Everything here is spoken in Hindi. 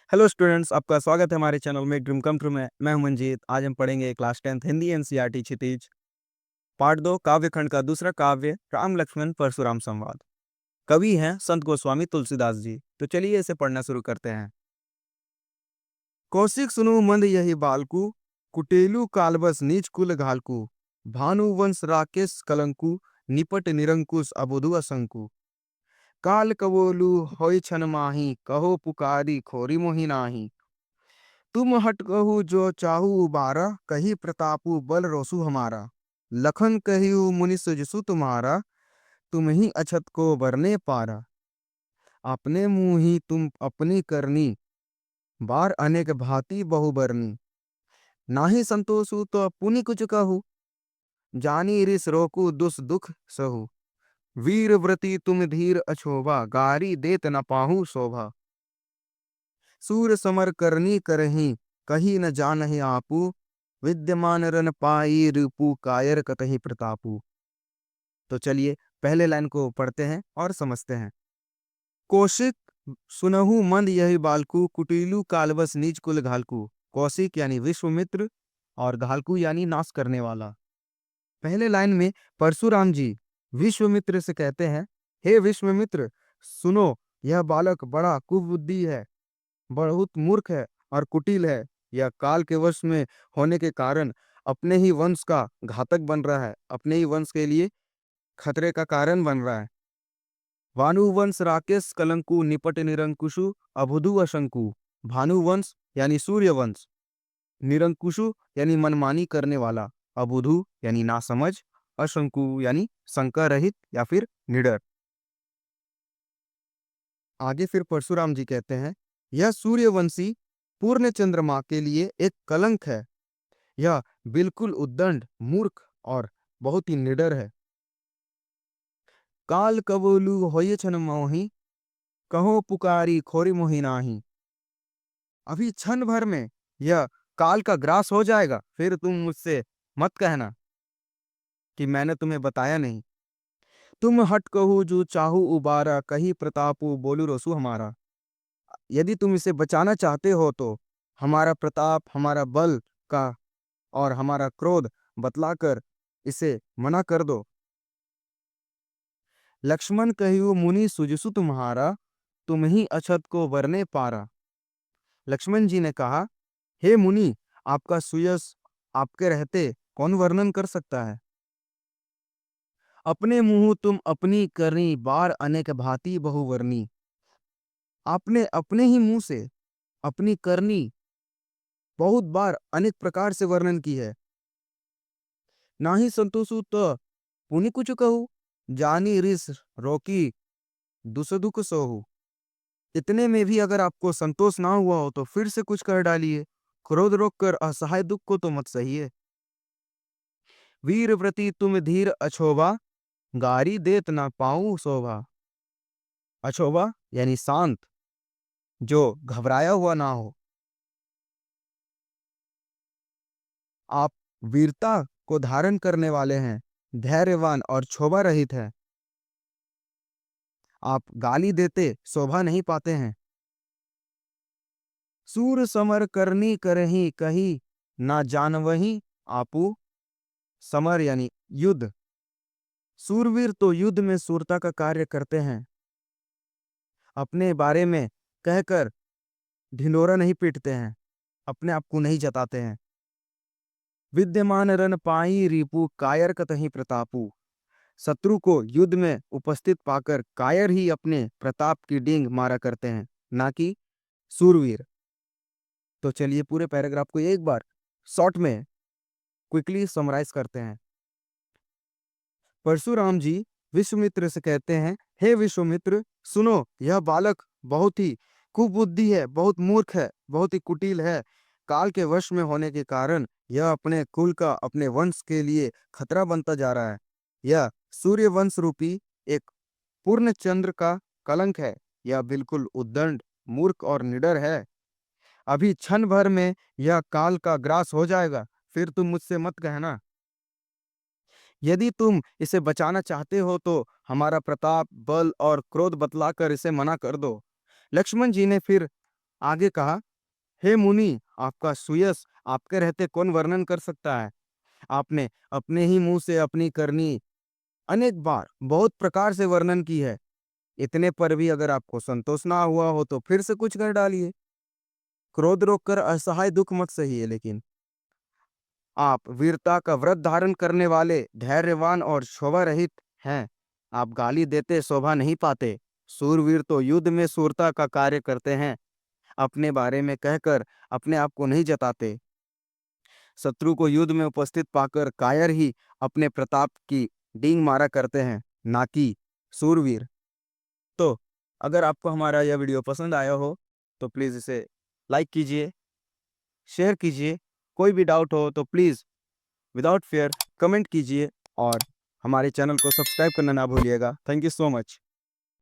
हेलो स्टूडेंट्स, आपका स्वागत है हमारे चैनल में ड्रीम कम ट्रू में। मैं हूं मंजीत। आज हम पढ़ेंगे क्लास 10th हिंदी एनसीईआरटी क्षितिज पार्ट 2 काव्य खंड का दूसरा काव्य राम लक्ष्मण परशुराम संवाद। कवि हैं संत गोस्वामी तुलसीदास जी। तो चलिए इसे पढ़ना शुरू करते हैं। कौशिक सुनु मंद यही बालकू, कुटेलु कालबस नीच कुल घालकू, भानुवंश राकेश कलंकु, निपट निरंकुश अबुधु असंकु। काल कवोलु होय छन माही, कहो पुकारी खोरी मोहि नाही। तुम हट कहू जो चाहू उबारा, कही प्रतापु बल रोसु हमारा। लखन कहियु मुनि सुजसु तुम्हारा, तुम ही अछत को बरने पारा। अपने मुँह ही तुम अपनी करनी, बार अनेक भांति बहु बरनी। नाहि संतोषु तो पुनि कुछ कहू, जानी रिस रोकु दुस दुख सहु। वीर व्रति तुम धीर अछोभा, गारी देत न पाहु शोभा। सूर समर करनी करही, कही न जानहि आपू। विद्यमान रन पाई रूपू, कायर कतहि प्रतापू। तो चलिए पहले लाइन को पढ़ते हैं और समझते हैं। कौशिक सुनहु मंद यही बालकू, कुटिलु कालबस नीच कुल घालकू। कौशिक यानी विश्वामित्र और घालकू यानी नाश करने वाला। पहले लाइन में परशुराम जी विश्वामित्र से कहते हैं, हे विश्वामित्र, सुनो, यह बालक बड़ा कुबुद्धि है, बहुत मूर्ख है और कुटिल है। यह काल के वश में होने के कारण अपने ही वंश का घातक बन रहा है, अपने ही वंश के लिए खतरे का कारण बन रहा है। भानुवंश राकेश कलंकु, निपट निरंकुशु अबुधु अशंकु। भानुवंश यानी सूर्यवंश, निरंकुशु यानी मनमानी करने वाला, अबुधु यानी नासमझ, अशंकु यानी शंका रहित या फिर निडर। आगे फिर परशुराम जी कहते हैं, यह सूर्यवंशी पूर्ण चंद्रमा के लिए एक कलंक है। यह बिल्कुल उद्दंड, मूर्ख और बहुत ही निडर है। काल कबोलू होय छन मोहि, कहो पुकारी खोरी मोहि नाही। अभी क्षण भर में यह काल का ग्रास हो जाएगा, फिर तुम मुझसे मत कहना कि मैंने तुम्हें बताया नहीं। तुम हट कहू जो चाहू उबारा, कही प्रतापु बोलू रोसु हमारा। यदि तुम इसे बचाना चाहते हो तो हमारा प्रताप, हमारा बल का और हमारा क्रोध बतलाकर इसे मना कर दो। लक्ष्मण कहियो मुनि सुजसु तुम्हारा, तुम ही अछत को वरने पारा। लक्ष्मण जी ने कहा, हे मुनि, आपका सुयश आपके रहते कौन वर्णन कर सकता है। अपने मुंह तुम अपनी करनी, बार अनेक भांति बहुवर्णी। आपने अपने ही मुंह से अपनी करनी बहुत बार अनेक प्रकार से वर्णन की है। नाही संतोषु तो पुनि कुछ कहू, जानी रिस रोकी दुस दुख सोहू। इतने में भी अगर आपको संतोष ना हुआ हो तो फिर से कुछ कर डालिए। क्रोध रोककर असहाय दुख को तो मत सहिए। वीर व्रति तुम धीर अछोभा, गारी देत ना पाऊं शोभा। अछोभा यानी शांत, जो घबराया हुआ ना हो। आप वीरता को धारण करने वाले हैं, धैर्यवान और क्षोभा रहित है। आप गाली देते शोभा नहीं पाते हैं। सूर समर करनी करही, कही ना जानवही आपू। समर यानी युद्ध। सूरवीर तो युद्ध में सूरता का कार्य करते हैं, अपने बारे में कहकर ढिंढोरा नहीं पीटते हैं, अपने आप को नहीं जताते हैं। विद्यमान रन पाई रिपु, कायर कतहि प्रतापु। शत्रु को युद्ध में उपस्थित पाकर कायर ही अपने प्रताप की डींग मारा करते हैं, ना कि सूरवीर। तो चलिए पूरे पैराग्राफ को एक बार शॉर्ट में क्विकली समराइज करते हैं। परशुराम जी विश्वामित्र से कहते हैं, हे विश्वामित्र, सुनो, यह बालक बहुत ही कुबुद्धि है, बहुत मूर्ख है, बहुत ही कुटिल है। काल के वश में होने के कारण यह अपने कुल का, अपने वंश के लिए खतरा बनता जा रहा है। यह सूर्य वंश रूपी एक पूर्ण चंद्र का कलंक है। यह बिल्कुल उद्दंड, मूर्ख और निडर है। अभी क्षण भर में यह काल का ग्रास हो जाएगा, फिर तुम मुझसे मत कहना। यदि तुम इसे बचाना चाहते हो तो हमारा प्रताप, बल और क्रोध बतलाकर इसे मना कर दो। लक्ष्मण जी ने फिर आगे कहा, हे मुनि, आपका सुयश आपके रहते कौन वर्णन कर सकता है। आपने अपने ही मुंह से अपनी करनी अनेक बार बहुत प्रकार से वर्णन की है। इतने पर भी अगर आपको संतोष ना हुआ हो तो फिर से कुछ कर डालिए। क्रोध रोककर असहाय दुख मत सहिए, लेकिन आप वीरता का व्रत धारण करने वाले, धैर्यवान और शोभा रहित हैं। आप गाली देते शोभा नहीं पाते। सूरवीर तो युद्ध में सूरता का कार्य करते हैं। अपने बारे में कहकर अपने आप को नहीं जताते। शत्रु को युद्ध में उपस्थित पाकर कायर ही अपने प्रताप की डींग मारा करते हैं, ना कि सूरवीर। तो अगर आपको हमारा यह वीडियो पसंद आया हो तो प्लीज़ इसे लाइक कीजिए, शेयर कीजिए। कोई भी डाउट हो तो प्लीज़ विदाउट फेयर कमेंट कीजिए और हमारे चैनल को सब्सक्राइब करना ना भूलिएगा। Thank you so much.